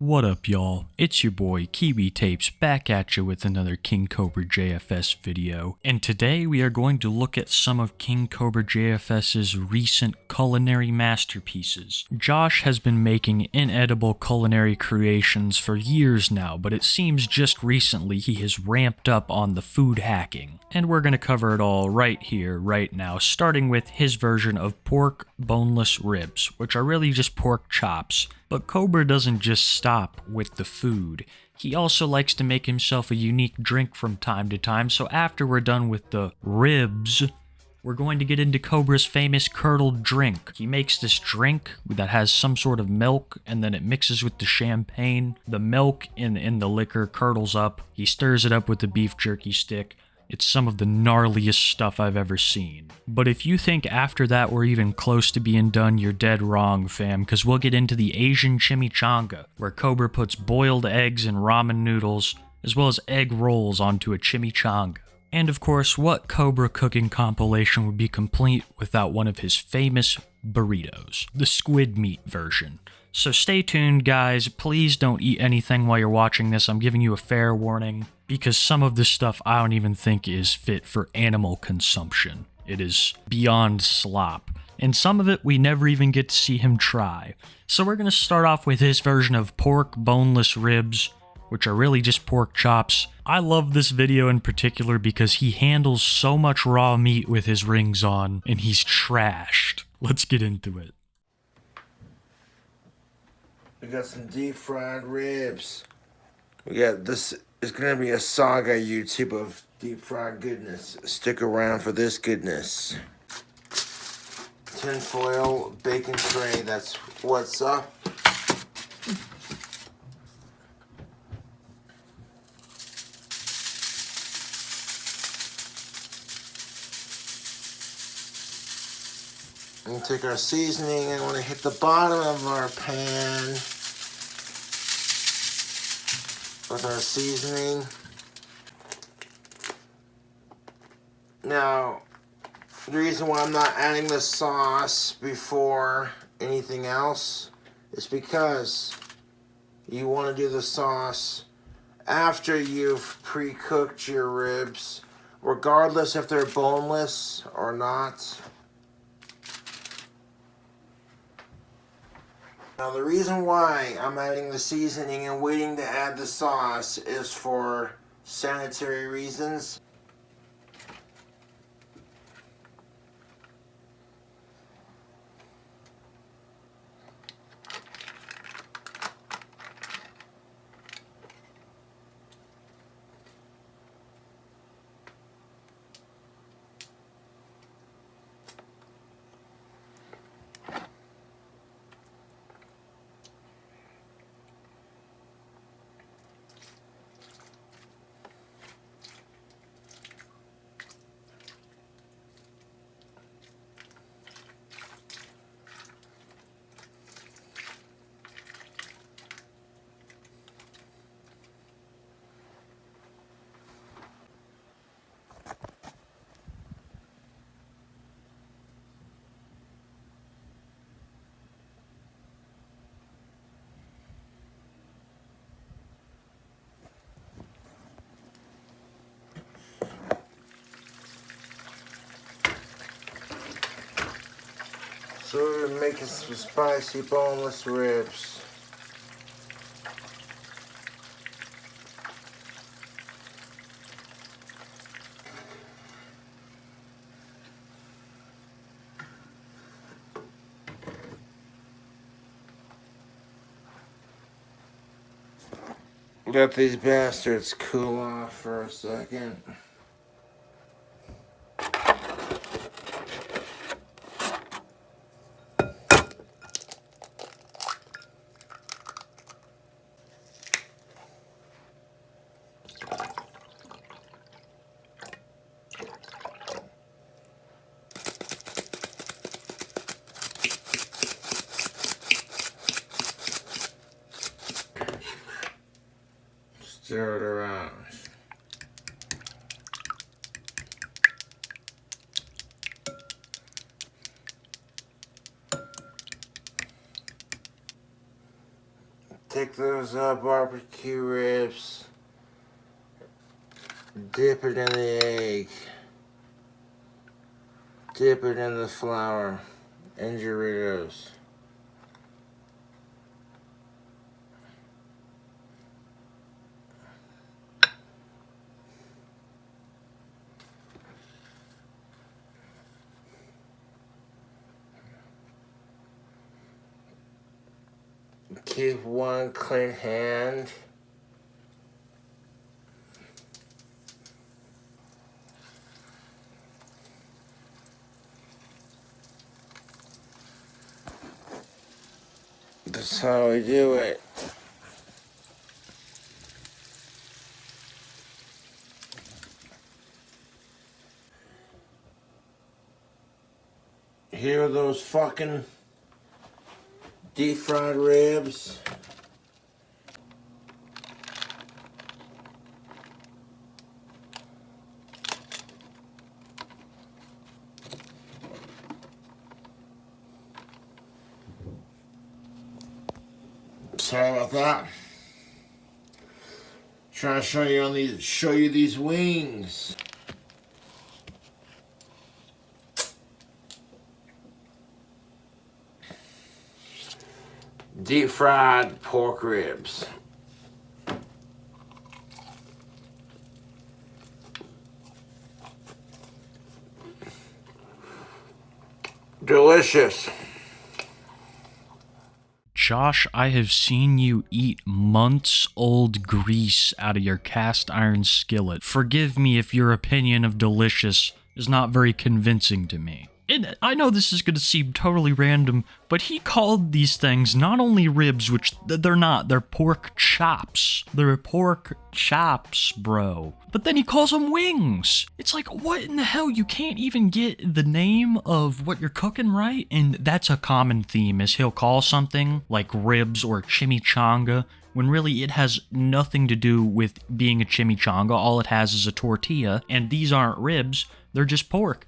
What up, y'all? It's your boy Kiwi Tapes back at you with another Kingcobrajfs video, and today we are going to look at some of Kingcobrajfs's recent culinary masterpieces. Josh has been making inedible culinary creations for years now, but it seems just recently he has ramped up on the food hacking, and we're going to cover it all right here, right now, starting with his version of pork boneless ribs, which are really just pork chops. But Cobra doesn't just stop with the food. He also likes to make himself a unique drink from time to time, so after we're done with the ribs, we're going to get into Cobra's famous curdled drink. He makes this drink that has some sort of milk, and then it mixes with the champagne. The milk in the liquor curdles up. He stirs it up with the beef jerky stick. It's some of the gnarliest stuff I've ever seen. But if you think after that we're even close to being done, you're dead wrong, fam, because we'll get into the Asian chimichanga, where Cobra puts boiled eggs and ramen noodles, as well as egg rolls onto a chimichanga. And of course, what Cobra cooking compilation would be complete without one of his famous burritos, the squid meat version. So stay tuned, guys. Please don't eat anything while you're watching this. I'm giving you a fair warning, because some of this stuff I don't even think is fit for animal consumption. It is beyond slop. And some of it we never even get to see him try. So we're going to start off with his version of pork boneless ribs, which are really just pork chops. I love this video in particular because he handles so much raw meat with his rings on, and he's trashed. Let's get into it. We got some deep fried ribs. We got this. It's gonna be a saga YouTube of deep fried goodness. Stick around for this goodness. Tinfoil bacon tray. That's what's up. And take our seasoning and want to hit the bottom of our pan with our seasoning. Now, the reason why I'm not adding the sauce before anything else is because you want to do the sauce after you've pre-cooked your ribs, regardless if they're boneless or not. Now, the reason why I'm adding the seasoning and waiting to add the sauce is for sanitary reasons. So we're making some spicy boneless ribs. Let these bastards cool off for a second. Stir it around. Take those barbecue ribs, dip it in the egg, dip it in the flour, and Doritos. Keep one clean hand. That's how we do it. Here are those fucking deep fried ribs. Sorry about that. Trying to show you these wings. Deep fried pork ribs. Delicious. Josh, I have seen you eat months-old grease out of your cast iron skillet. Forgive me if your opinion of delicious is not very convincing to me. And I know this is going to seem totally random, but he called these things not only ribs, which they're not, they're pork chops. They're pork chops, bro. But then he calls them wings. It's like, what in the hell? You can't even get the name of what you're cooking right? And that's a common theme, is he'll call something like ribs or chimichanga, when really it has nothing to do with being a chimichanga. All it has is a tortilla, and these aren't ribs, they're just pork.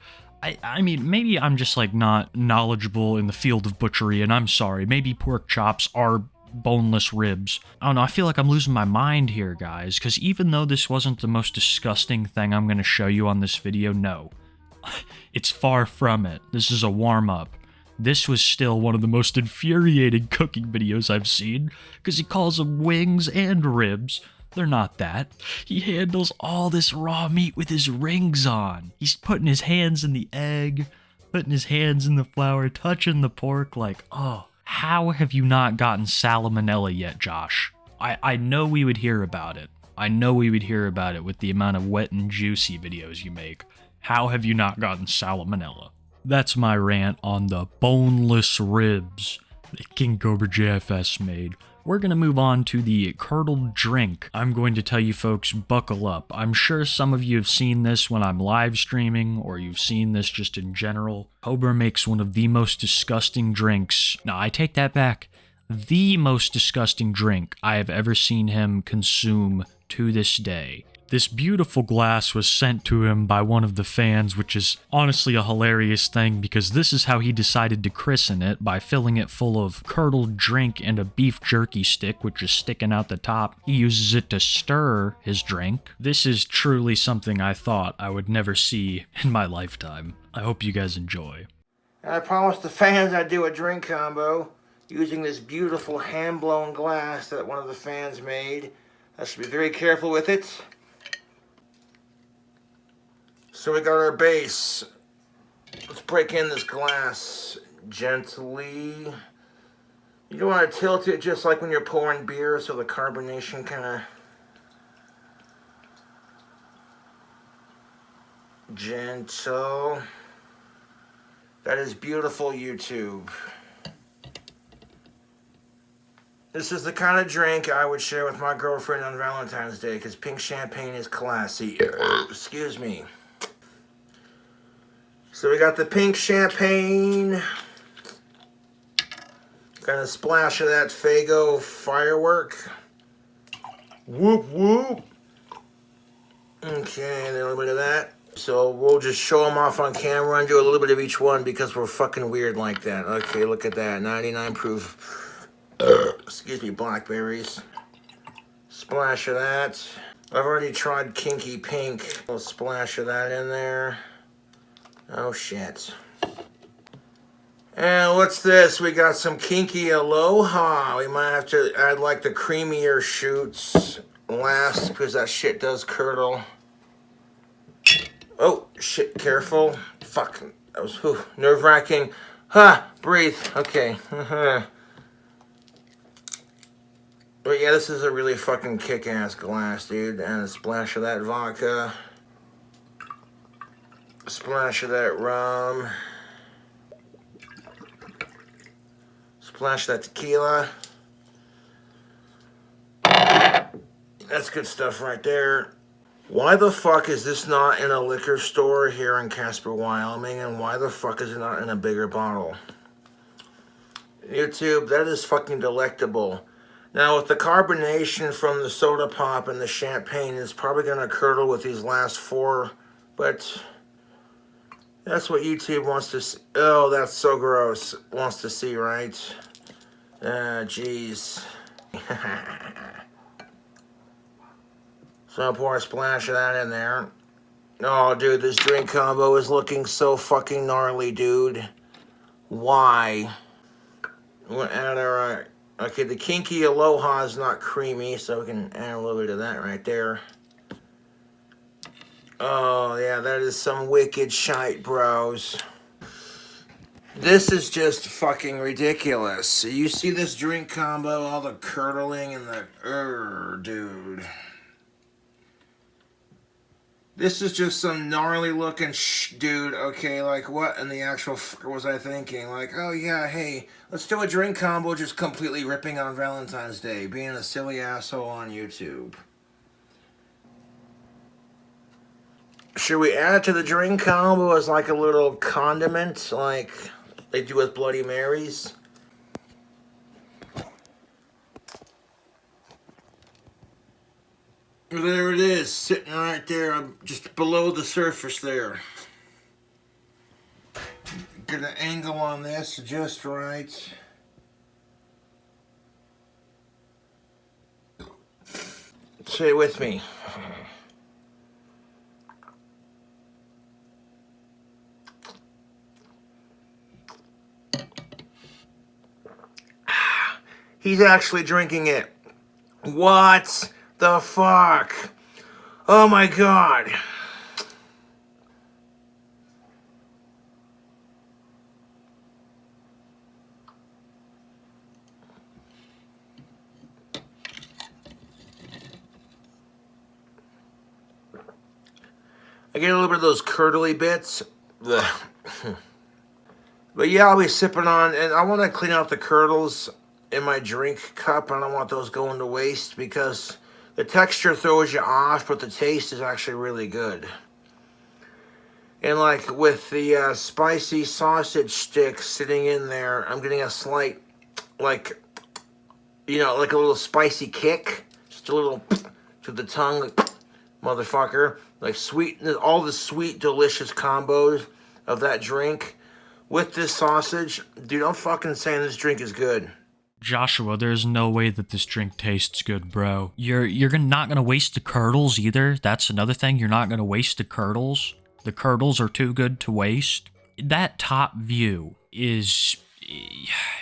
I mean, maybe I'm just like not knowledgeable in the field of butchery, and I'm sorry. Maybe pork chops are boneless ribs. I don't know, I feel like I'm losing my mind here, guys, because even though this wasn't the most disgusting thing I'm going to show you on this video, no. It's far from it. This is a warm-up. This was still one of the most infuriating cooking videos I've seen, because he calls them wings and ribs. They're not that. He handles all this raw meat with his rings on. He's putting his hands in the egg, putting his hands in the flour, touching the pork like, oh, how have you not gotten salmonella yet, Josh? I know we would hear about it. I know we would hear about it with the amount of wet and juicy videos you make. How have you not gotten salmonella? That's my rant on the boneless ribs that Kingcobrajfs made. We're going to move on to the curdled drink. I'm going to tell you folks, buckle up. I'm sure some of you have seen this when I'm live streaming, or you've seen this just in general. Cobra makes one of the most disgusting drinks. No, I take that back. The most disgusting drink I have ever seen him consume to this day. This beautiful glass was sent to him by one of the fans, which is honestly a hilarious thing because this is how he decided to christen it, by filling it full of curdled drink and a beef jerky stick, which is sticking out the top. He uses it to stir his drink. This is truly something I thought I would never see in my lifetime. I hope you guys enjoy. I promised the fans I'd do a drink combo using this beautiful hand-blown glass that one of the fans made. I should be very careful with it. So we got our base. Let's break in this glass gently. You don't want to tilt it just like when you're pouring beer, so the carbonation kind of gentle. That is beautiful, YouTube. This is the kind of drink I would share with my girlfriend on Valentine's Day because pink champagne is classy. Excuse me. So we got the pink champagne. Got a splash of that Faygo firework. Whoop, whoop. Okay, and a little bit of that. So we'll just show them off on camera and do a little bit of each one because we're fucking weird like that. Okay, look at that. 99 proof. excuse me, blackberries. Splash of that. I've already tried Kinky Pink. A little splash of that in there. Oh shit. And what's this? We got some Kinky Aloha. We might have to add like the creamier shoots last because that shit does curdle. Oh shit, careful. Fuck. That was nerve-wracking. Ha! Breathe. Okay. But yeah, this is a really fucking kick-ass glass, dude. And a splash of that vodka. A splash of that rum. Splash that tequila. That's good stuff right there. Why the fuck is this not in a liquor store here in Casper, Wyoming? And why the fuck is it not in a bigger bottle? YouTube, that is fucking delectable. Now, with the carbonation from the soda pop and the champagne, it's probably going to curdle with these last four, but that's what YouTube wants to see. Oh, that's so gross. Wants to see, right? Jeez. So I'll pour a splash of that in there. Oh, dude, this drink combo is looking so fucking gnarly, dude. Why? We'll add our... Okay, the Kinky Aloha is not creamy, so we can add a little bit of that right there. Oh, yeah, that is some wicked shite, bros. This is just fucking ridiculous. You see this drink combo, all the curdling and the... dude. This is just some gnarly looking dude, okay, like what in the actual fuck was I thinking? Like, oh yeah, hey, let's do a drink combo just completely ripping on Valentine's Day, being a silly asshole on YouTube. Should we add to the drink combo as like a little condiment, like they do with Bloody Marys? There it is, sitting right there, just below the surface there. Get an angle on this just right. Say it with me. He's actually drinking it. What the fuck? Oh my god. I get a little bit of those curdly bits. Ugh. But yeah, I'll be sipping on, and I want to clean out the curdles in my drink cup. I don't want those going to waste because the texture throws you off, but the taste is actually really good. And like with the spicy sausage stick sitting in there, I'm getting a slight, like, you know, like a little spicy kick. Just a little to the tongue, like, motherfucker. Like sweet, all the sweet, delicious combos of that drink with this sausage. Dude, I'm fucking saying this drink is good. Joshua, there's no way that this drink tastes good, bro. You're not gonna waste the curdles either. That's another thing. You're not gonna waste the curdles. The curdles are too good to waste. That top view is...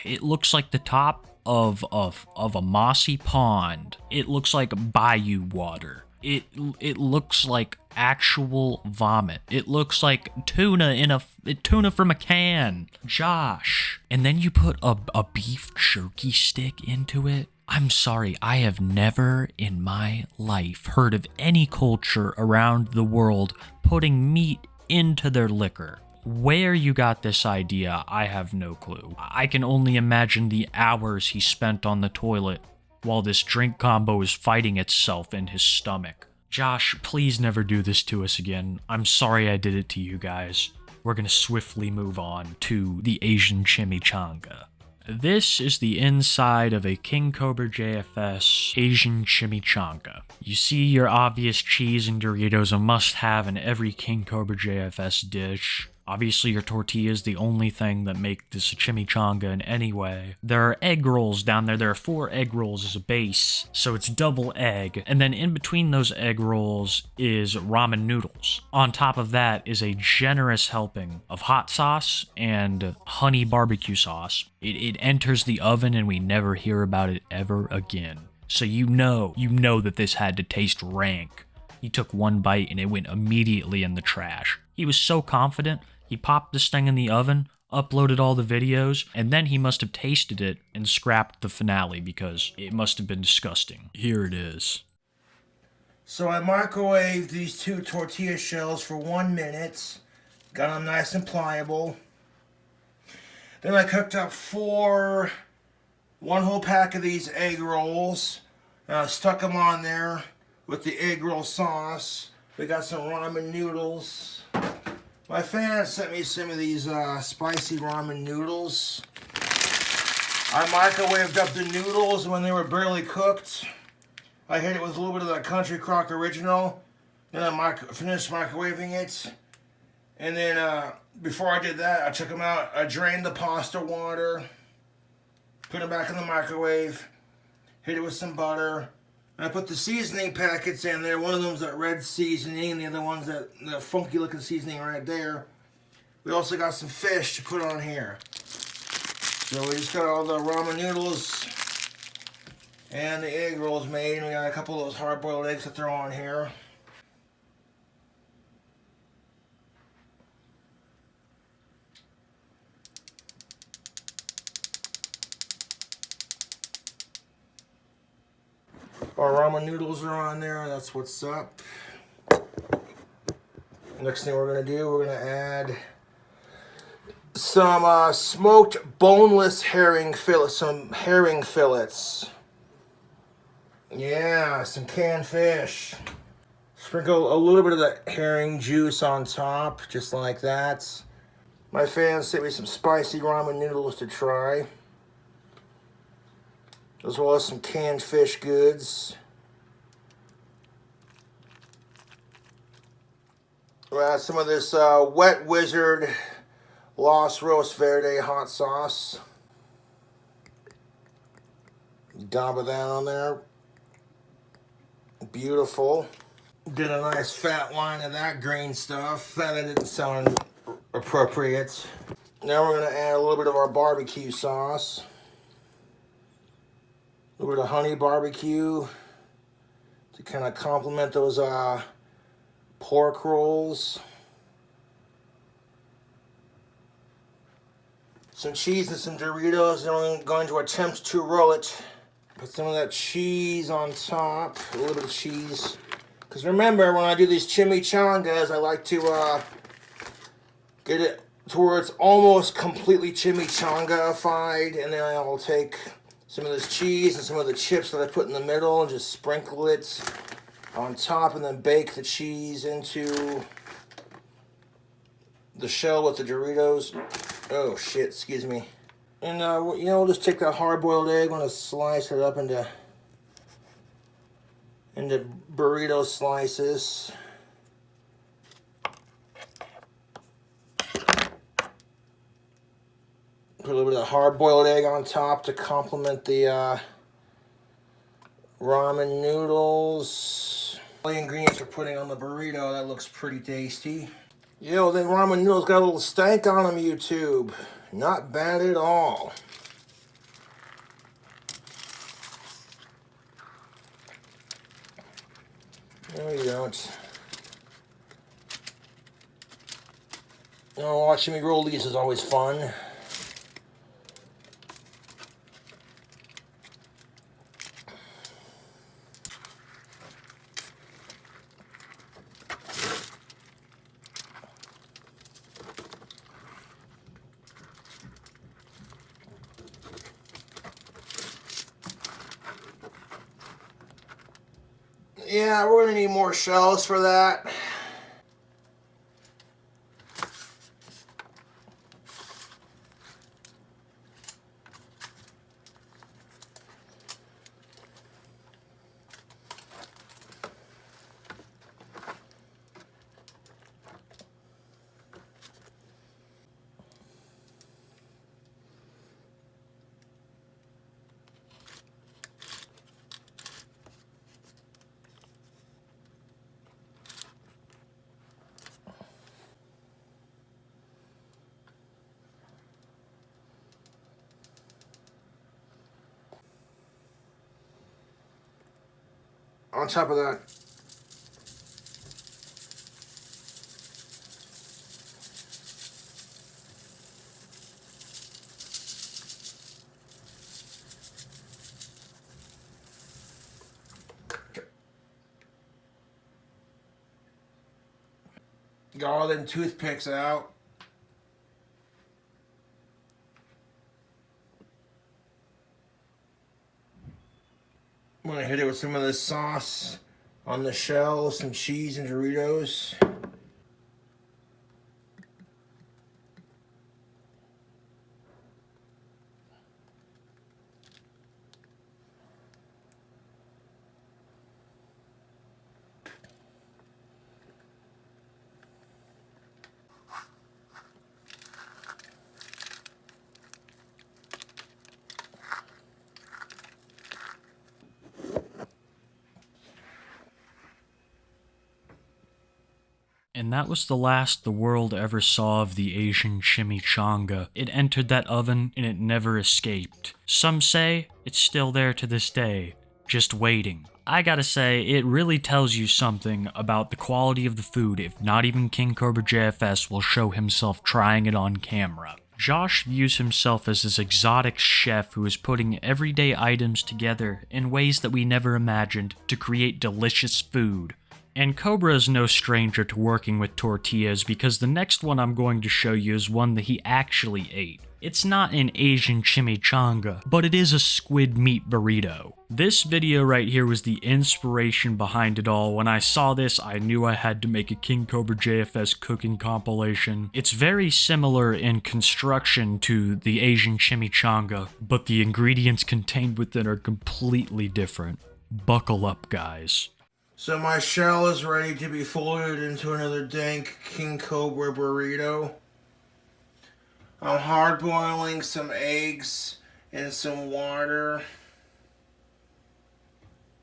It looks like the top of a mossy pond. It looks like bayou water. It looks like actual vomit. It looks like tuna from a can. Josh. And then you put a beef jerky stick into it. I'm sorry, I have never in my life heard of any culture around the world putting meat into their liquor. Where you got this idea, I have no clue. I can only imagine the hours he spent on the toilet while this drink combo is fighting itself in his stomach. Josh, please never do this to us again. I'm sorry I did it to you guys. We're gonna swiftly move on to the Asian chimichanga. This is the inside of a Kingcobrajfs Asian chimichanga. You see your obvious cheese and Doritos, a must-have in every Kingcobrajfs dish. Obviously, your tortilla is the only thing that make this a chimichanga in any way. There are egg rolls down there. There are 4 egg rolls as a base, so it's double egg. And then in between those egg rolls is ramen noodles. On top of that is a generous helping of hot sauce and honey barbecue sauce. It enters the oven and we never hear about it ever again. So you know that this had to taste rank. He took one bite and it went immediately in the trash. He was so confident, he popped this thing in the oven, uploaded all the videos, and then he must have tasted it and scrapped the finale because it must have been disgusting. Here it is. So I microwaved these 2 tortilla shells for 1 minute. Got them nice and pliable. Then I cooked up 1 whole pack of these egg rolls. Stuck them on there with the egg roll sauce. We got some ramen noodles. My fan sent me some of these spicy ramen noodles. I microwaved up the noodles when they were barely cooked. I hit it with a little bit of the Country Crock Original. Then I finished microwaving it. And then before I did that, I took them out. I drained the pasta water. Put them back in the microwave. Hit it with some butter. I put the seasoning packets in there. One of them's that red seasoning, the other one's that funky looking seasoning right there. We also got some fish to put on here. So we just got all the ramen noodles and the egg rolls made. And we got a couple of those hard-boiled eggs to throw on here. Our ramen noodles are on there, that's what's up. Next thing we're gonna do, we're gonna add some smoked boneless herring fillets, some herring fillets. Yeah, some canned fish. Sprinkle a little bit of the herring juice on top, just like that. My fans sent me some spicy ramen noodles to try, as well as some canned fish goods. We'll add some of this Wet Wizard Los Roast Verde hot sauce. Dab of that on there. Beautiful. Did a nice fat line of that green stuff. That didn't sound appropriate. Now we're going to add a little bit of our barbecue sauce. A little bit of honey barbecue to kind of complement those pork rolls. Some cheese and some Doritos, and I'm going to attempt to roll it. Put some of that cheese on top, a little bit of cheese. Because remember, when I do these chimichangas, I like to get it to where it's almost completely chimichanga-ified, and then I'll take some of this cheese and some of the chips that I put in the middle and just sprinkle it on top, and then bake the cheese into the shell with the Doritos. Oh shit, excuse me. And you know, we'll just take that hard-boiled egg, I'm gonna slice it up into burrito slices. Put a little bit of hard-boiled egg on top to complement the ramen noodles. All the ingredients we're putting on the burrito, that looks pretty tasty. Yo, then ramen noodles got a little stank on them, YouTube. Not bad at all. No, you don't. You know, watching me roll these is always fun. Yeah, we're gonna need more shells for that. on top of that. Got all them toothpicks out. I'm gonna hit it with some of this sauce on the shell, some cheese and Doritos. And that was the last the world ever saw of the Asian chimichanga. It entered that oven and it never escaped. Some say it's still there to this day, just waiting. I gotta say, it really tells you something about the quality of the food if not even Kingcobrajfs will show himself trying it on camera. Josh views himself as this exotic chef who is putting everyday items together in ways that we never imagined to create delicious food. And Cobra is no stranger to working with tortillas because the next one I'm going to show you is one that he actually ate. It's not an Asian chimichanga, but it is a squid meat burrito. This video right here was the inspiration behind it all. When I saw this, I knew I had to make a Kingcobrajfs cooking compilation. It's very similar in construction to the Asian chimichanga, but the ingredients contained within are completely different. Buckle up, guys. So my shell is ready to be folded into another dank King Cobra burrito. I'm hard boiling some eggs and some water,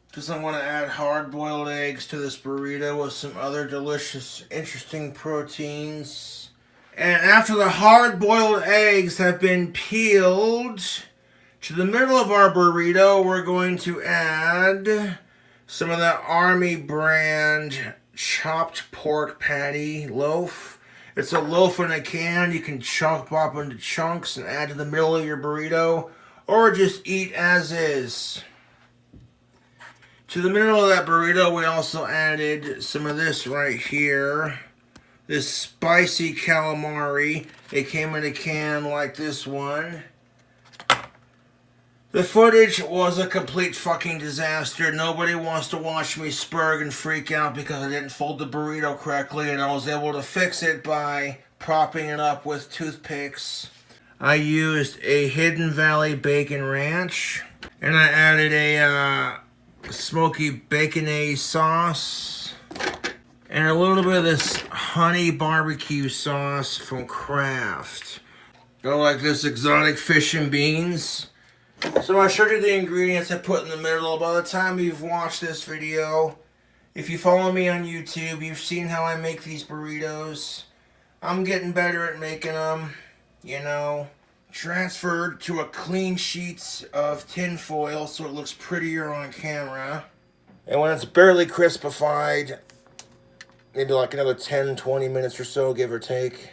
because I'm going to add hard boiled eggs to this burrito with some other delicious, interesting proteins. And after the hard boiled eggs have been peeled, to the middle of our burrito we're going to add some of that Army brand chopped pork patty loaf. It's a loaf in a can. You can chop up into chunks and add to the middle of your burrito, or just eat as is. To the middle of that burrito, we also added some of this right here. This spicy calamari. It came in a can like this one. The footage was a complete fucking disaster. Nobody wants to watch me spurg and freak out because I didn't fold the burrito correctly, and I was able to fix it by propping it up with toothpicks. I used a Hidden Valley Bacon Ranch, and I added a smoky baconaise sauce, and a little bit of this honey barbecue sauce from Kraft. I like this exotic fish and beans. So I showed you the ingredients I put in the middle. By the time you've watched this video, if you follow me on YouTube, you've seen how I make these burritos. I'm getting better at making them, you know. Transferred to a clean sheet of tin foil so it looks prettier on camera. And when it's barely crispified, maybe like another 10-20 minutes or so, give or take.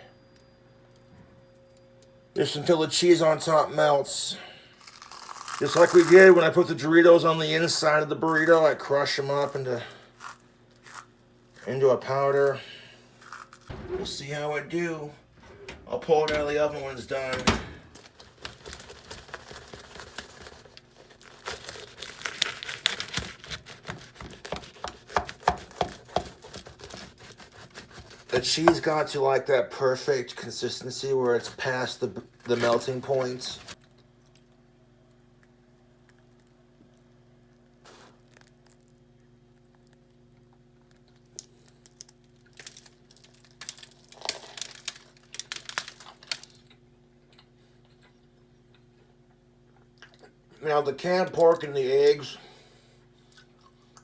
Just until the cheese on top melts. Just like we did when I put the Doritos on the inside of the burrito, I crush them up into a powder. We'll see how I do. I'll pull it out of the oven when it's done. The cheese got to like that perfect consistency where it's past the melting point. Now the canned pork and the eggs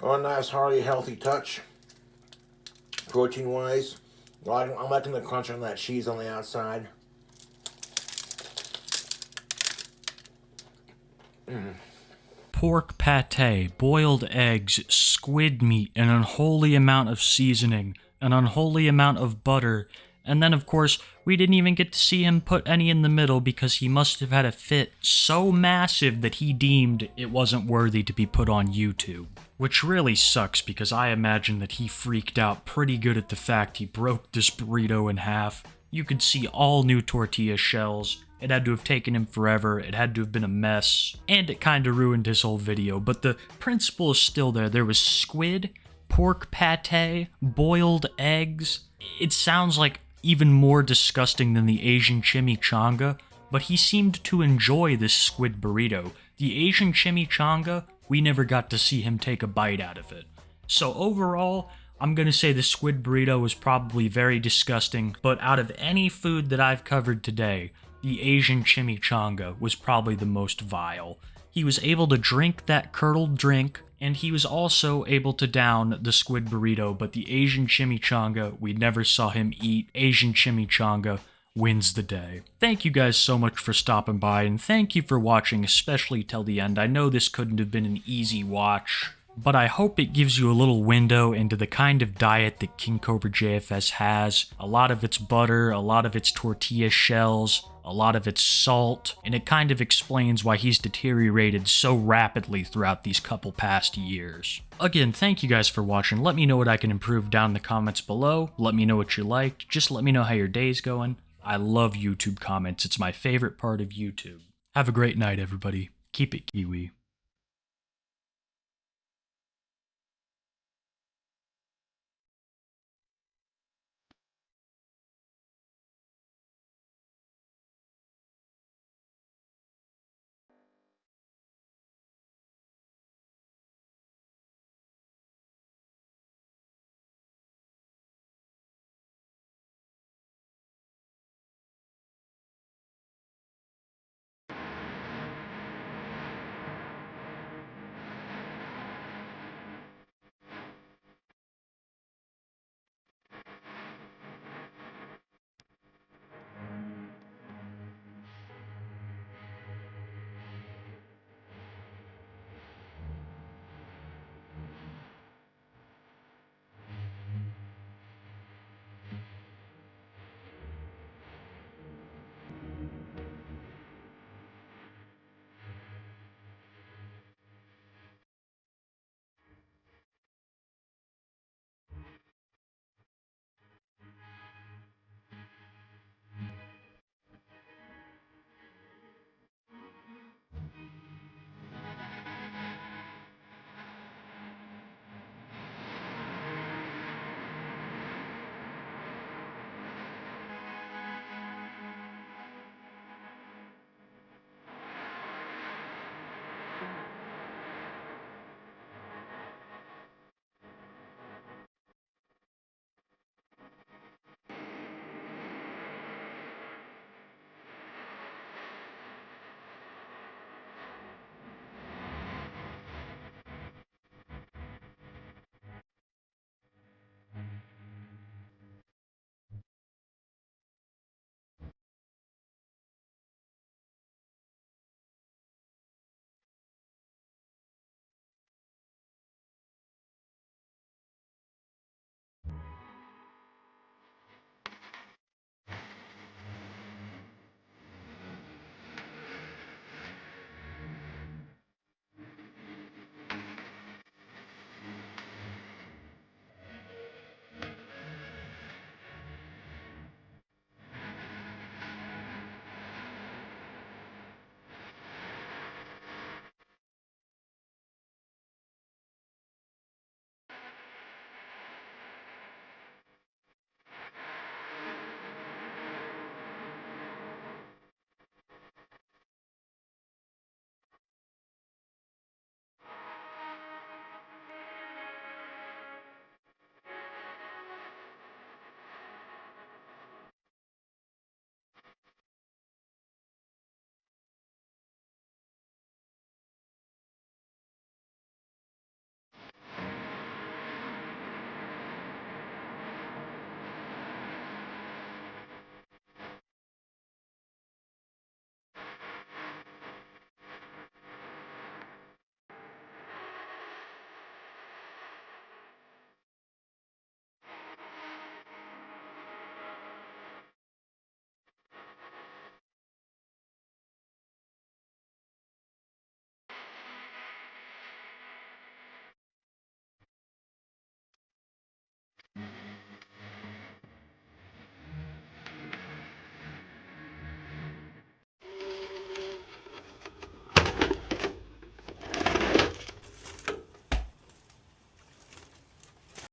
are a nice, hearty, healthy touch, protein-wise. I'm liking the crunch on that cheese on the outside. pork pate, boiled eggs, squid meat, an unholy amount of seasoning, an unholy amount of butter, and then of course, we didn't even get to see him put any in the middle because he must have had a fit so massive that he deemed it wasn't worthy to be put on YouTube. Which really sucks because I imagine that he freaked out pretty good at the fact he broke this burrito in half. You could see all new tortilla shells. It had to have taken him forever, it had to have been a mess, and it kinda ruined his whole video, but the principle is still there. There was squid, pork pate, boiled eggs. It sounds like even more disgusting than the Asian chimichanga, but he seemed to enjoy this squid burrito. The Asian chimichanga, we never got to see him take a bite out of it. So overall, I'm gonna say the squid burrito was probably very disgusting, but out of any food that I've covered today, the Asian chimichanga was probably the most vile. He was able to drink that curdled drink, and he was also able to down the squid burrito, but the Asian chimichanga, we never saw him eat. Asian chimichanga wins the day. Thank you guys so much for stopping by, and thank you for watching, especially till the end. I know this couldn't have been an easy watch, but I hope it gives you a little window into the kind of diet that Kingcobrajfs has. A lot of it's butter, a lot of it's tortilla shells, a lot of it's salt, and it kind of explains why he's deteriorated so rapidly throughout these couple past years. Again, thank you guys for watching. Let me know what I can improve down in the comments below. Let me know what you liked. Just let me know how your day's going. I love YouTube comments. It's my favorite part of YouTube. Have a great night, everybody. Keep it Kiwi.